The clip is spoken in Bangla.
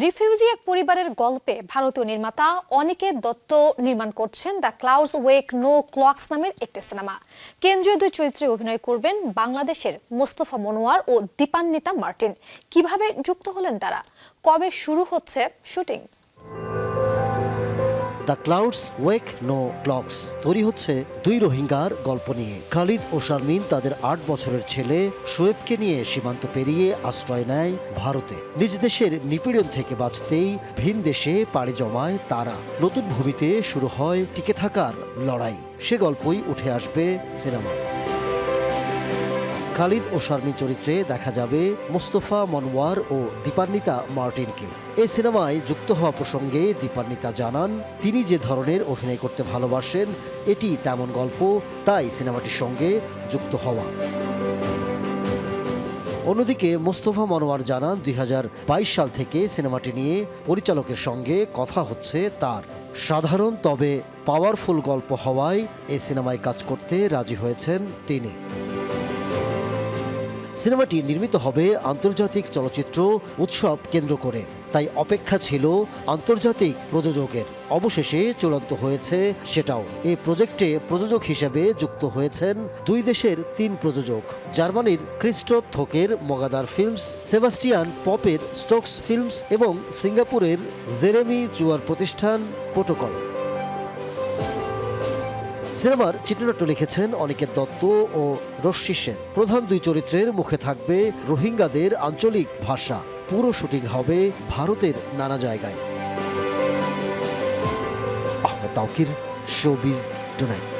রিফিউজি এক পরিবারের গল্পে ভারতীয় নির্মাতা অনিকেত দত্ত নির্মাণ করছেন দ্য ক্লাউডস ওয়েক নো ক্লকস নামের একটি সিনেমা। কেন্দ্রীয় দুই চরিত্রে অভিনয় করবেন বাংলাদেশের মোস্তফা মনোয়ার ও দীপান্বিতা মার্টিন। কিভাবে যুক্ত হলেন তারা? কবে শুরু হচ্ছে shooting? The clouds ওয়েক no clocks তৈরি হচ্ছে দুই রোহিঙ্গার গল্প নিয়ে। খালিদ ও শারমিন তাদের ৮ বছরের ছেলে শোয়েবকে নিয়ে সীমান্ত পেরিয়ে আশ্রয় নেয় ভারতে। নিজ দেশের নিপীড়ন থেকে বাঁচতেই ভিন দেশে পাড়ি জমায় তারা। নতুন ভূমিতে শুরু হয় টিকে থাকার লড়াই। সে গল্পই উঠে আসবে সিনেমায়। খালিদ ও শারমিন চরিত্রে দেখা যাবে মোস্তফা মনোয়ার ও দীপান্বিতা মার্টিনকে। এই সিনেমায় যুক্ত হওয়া প্রসঙ্গে দীপান্বিতা জানান, তিনি যে ধরনের অভিনয় করতে ভালোবাসেন এটি তেমন গল্প, তাই সিনেমাটির সঙ্গে যুক্ত হওয়া। অন্যদিকে মোস্তফা মনোয়ার জানান, ২০২২ সাল থেকে সিনেমাটি নিয়ে পরিচালকের সঙ্গে কথা হচ্ছে তার। সাধারণ তবে পাওয়ারফুল গল্প হওয়ায় এই সিনেমায় কাজ করতে রাজি হয়েছেন তিনি। সিনেমাটি নির্মিত হবে আন্তর্জাতিক চলচ্চিত্র উৎসব কেন্দ্র করে, তাই অপেক্ষা ছিল আন্তর্জাতিক প্রযোজকের। অবশেষে চূড়ান্ত হয়েছে সেটাও। এই প্রজেক্টে প্রযোজক হিসেবে যুক্ত হয়েছেন দুই দেশের ৩ প্রযোজক। জার্মানির Christophe থোকের মগাদার films, Sebastian পপের Stokes films এবং সিঙ্গাপুরের জেরেমি চুয়ার প্রতিষ্ঠান প্রোটোকল। সিনেমার চিত্রনাট্য লিখেছেন অনিকেত দত্ত ও রশ্মি সেন। প্রধান দুই চরিত্রের মুখে থাকবে রোহিঙ্গাদের আঞ্চলিক ভাষা। পুরো শুটিং হবে ভারতের নানা জায়গায়। Ahmed Tauquir, showbiz tonight.